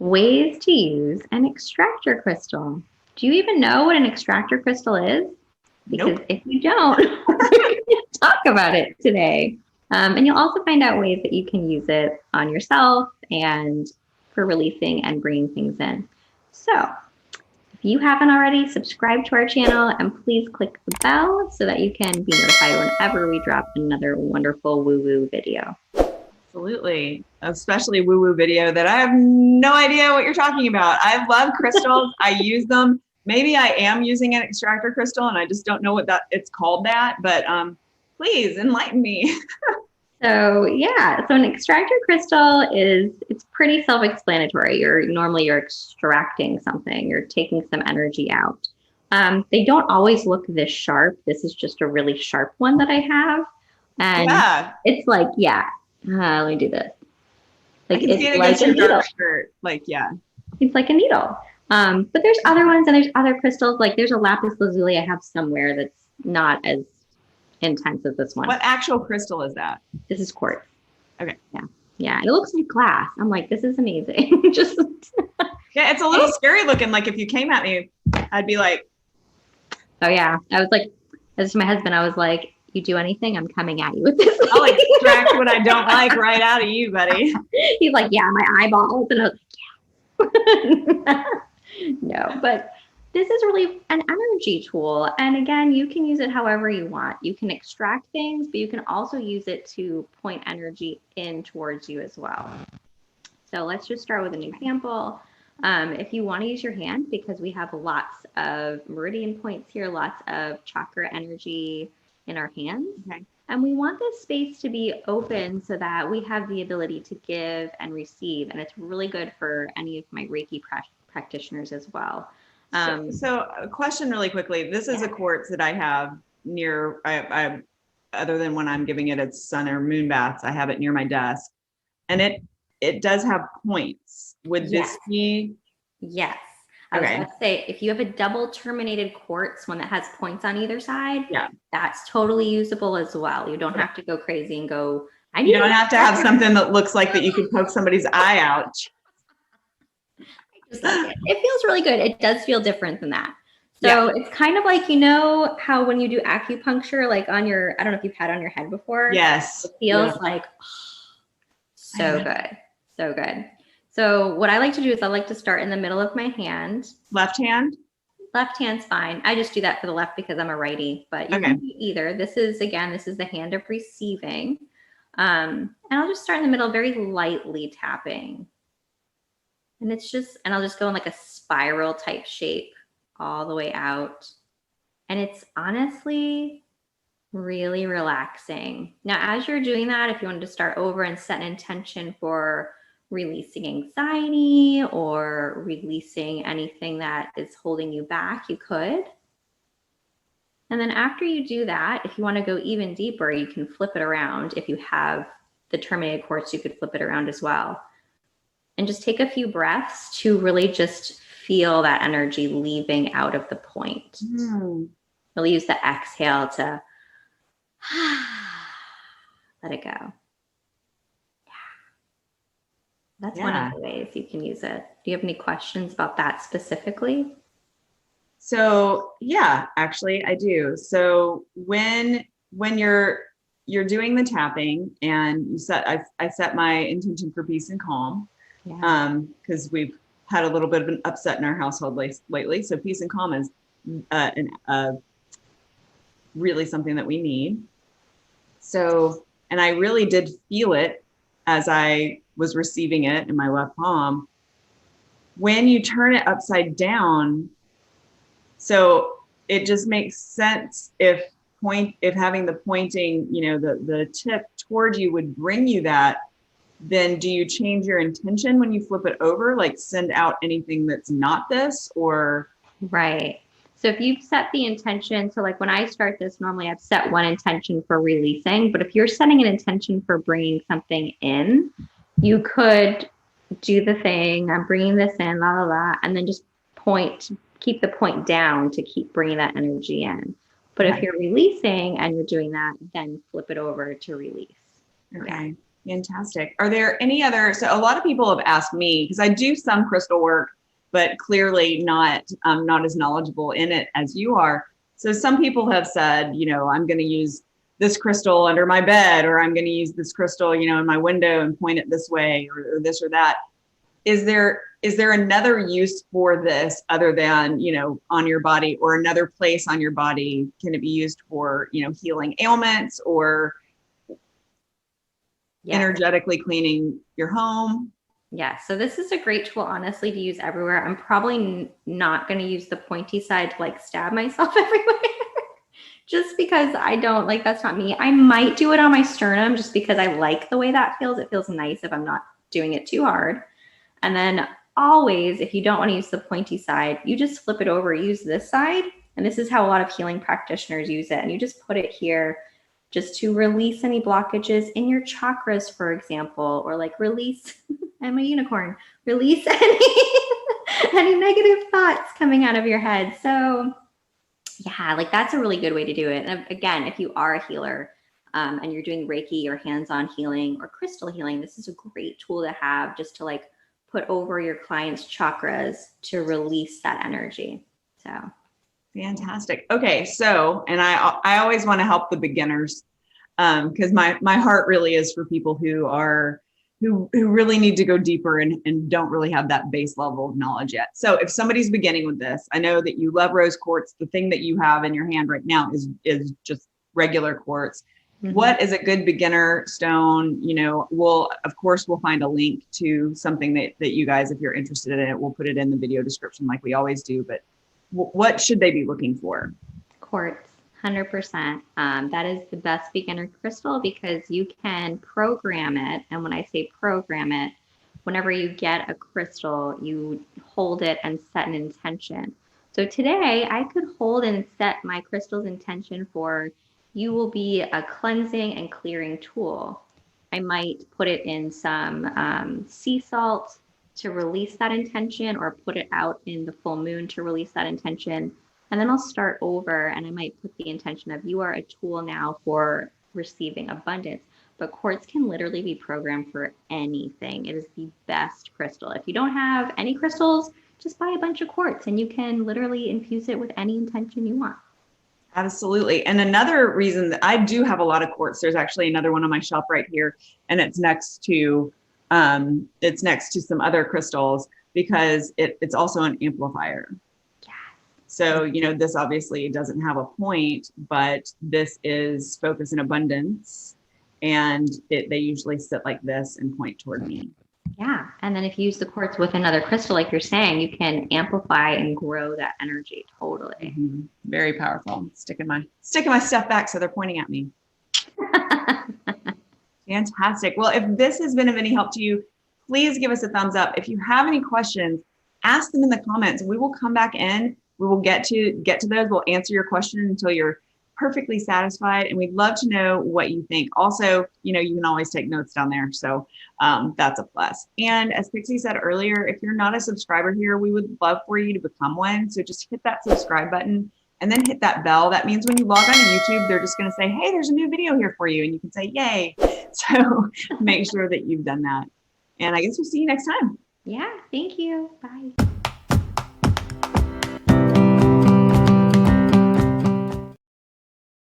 ways to use an extractor crystal. Do you even know what an extractor crystal is? Because Nope. if you don't, we're going to talk about it today. And you'll also find out ways that you can use it on yourself and for releasing and bringing things in. So if you haven't already, subscribe to our channel and please click the bell so that you can be notified whenever we drop another wonderful woo-woo video. Absolutely. Especially woo-woo video that I have no idea what you're talking about. I love crystals. I use them. Maybe I am using an extractor crystal and I just don't know what that it's called that, but please enlighten me. So an extractor crystal it's pretty self-explanatory. You're extracting something, you're taking some energy out. They don't always look this sharp. This is just a really sharp one that I have. And Yeah. it's like, let me do this. Like it's like a needle. Shirt. Like, yeah. It's like a needle. But there's other ones and there's other crystals. Like there's a lapis lazuli I have somewhere that's not as intense as this one. What actual crystal is that? This is quartz. Okay. Yeah. And it looks like glass. I'm like, this is amazing. Just yeah, it's a little scary looking. Like if you came at me, I'd be like, oh yeah. I was like, as my husband, I was like, you do anything, I'm coming at you with this. I'll extract what I don't like right out of you, buddy. He's like, yeah, my eyeballs. And I was like, yeah. No, but this is really an energy tool. And again, you can use it however you want. You can extract things, but you can also use it to point energy in towards you as well. So let's just start with an example. If you want to use your hand, because we have lots of meridian points here, lots of chakra energy in our hands. Okay. And we want this space to be open so that we have the ability to give and receive. And it's really good for any of my Reiki practitioners as well. So a question really quickly. This is a quartz that I have near, I other than when I'm giving it its sun or moon baths, I have it near my desk. And it does have points. Would this be? Yes. I was going to say, if you have a double terminated quartz, one that has points on either side, that's totally usable as well. You don't have to go crazy and go, you don't have to have something that looks like that you can poke somebody's eye out. Just like it. It feels really good. It does feel different than that. So it's kind of like, you know, how when you do acupuncture, like on your, I don't know if you've had on your head before. Yes. It feels like so good. So good. So what I like to do is I like to start in the middle of my hand. Left hand? Left hand's fine. I just do that for the left because I'm a righty, but you can do either. This is the hand of receiving. And I'll just start in the middle, very lightly tapping. And I'll just go in like a spiral type shape all the way out. And it's honestly really relaxing. Now, as you're doing that, if you wanted to start over and set an intention for releasing anxiety or releasing anything that is holding you back, you could. And then after you do that, if you want to go even deeper, you can flip it around. If you have the terminated quartz, you could flip it around as well. And just take a few breaths to really just feel that energy leaving out of the point. Really use the exhale to let it go. That's one of the ways you can use it. Do you have any questions about that specifically? So actually I do. So when you're doing the tapping and I set my intention for peace and calm, because we've had a little bit of an upset in our household lately. So peace and calm is really something that we need. So, and I really did feel it as I was receiving it in my left palm. When you turn it upside down, so it just makes sense if having the pointing, the tip toward you would bring you that, then do you change your intention when you flip it over? Like send out anything that's not this, or? Right. So if you've set the intention, so like when I start this, normally I've set one intention for releasing, but if you're setting an intention for bringing something in, you could do the thing, I'm bringing this in, la, la, la, and then just keep the point down to keep bringing that energy in. But if you're releasing and you're doing that, then flip it over to release. Okay. Fantastic. Are there any other, so a lot of people have asked me, because I do some crystal work, but clearly not as knowledgeable in it as you are. So some people have said, you know, I'm going to use this crystal under my bed, or I'm going to use this crystal, you know, in my window and point it this way, or this or that. Is there another use for this other than, you know, on your body, or another place on your body? Can it be used for, you know, healing ailments, or energetically cleaning your home? Yeah, so this is a great tool, honestly, to use everywhere. I'm probably not going to use the pointy side to like stab myself everywhere just because I don't like, that's not me. I might do it on my sternum just because I like the way that feels. It feels nice if I'm not doing it too hard. And then always, if you don't want to use the pointy side, you just flip it over, use this side. And this is how a lot of healing practitioners use it. And you just put it here just to release any blockages in your chakras, for example, or like release, I'm a unicorn, release any negative thoughts coming out of your head. So yeah, like that's a really good way to do it. And again, if you are a healer and you're doing Reiki or hands-on healing or crystal healing, this is a great tool to have just to like put over your client's chakras to release that energy. So fantastic. Okay, so, and I always want to help the beginners, because my heart really is for people who really need to go deeper and don't really have that base level of knowledge yet. So if somebody's beginning with this, I know that you love rose quartz. The thing that you have in your hand right now is just regular quartz. Mm-hmm. What is a good beginner stone? You know, of course we'll find a link to something that you guys, if you're interested in it, we'll put it in the video description like we always do. But what should they be looking for? Quartz, 100%. That is the best beginner crystal because you can program it. And when I say program it, whenever you get a crystal, you hold it and set an intention. So today I could hold and set my crystal's intention for you will be a cleansing and clearing tool. I might put it in some sea salt to release that intention, or put it out in the full moon to release that intention. And then I'll start over and I might put the intention of you are a tool now for receiving abundance. But quartz can literally be programmed for anything. It is the best crystal. If you don't have any crystals, just buy a bunch of quartz and you can literally infuse it with any intention you want. Absolutely. And another reason that I do have a lot of quartz, there's actually another one on my shelf right here, and it's next to some other crystals because it's also an amplifier. Yeah. So, you know, this obviously doesn't have a point, but this is focus and abundance, and they usually sit like this and point toward me. Yeah. And then if you use the quartz with another crystal, like you're saying, you can amplify and grow that energy. Totally. Mm-hmm. Very powerful. Sticking my stuff back so they're pointing at me. Fantastic. Well, if this has been of any help to you, please give us a thumbs up. If you have any questions, ask them in the comments. We will come back in. We will get to those. We'll answer your question until you're perfectly satisfied, and we'd love to know what you think. Also, you know, you can always take notes down there, so that's a plus. And as Pixie said earlier, if you're not a subscriber here, we would love for you to become one. So just hit that subscribe button and then hit that bell. That means when you log on to YouTube, they're just going to say, hey, there's a new video here for you, and you can say yay. So make sure that you've done that, and I guess we'll see you next time. Yeah, thank you. Bye.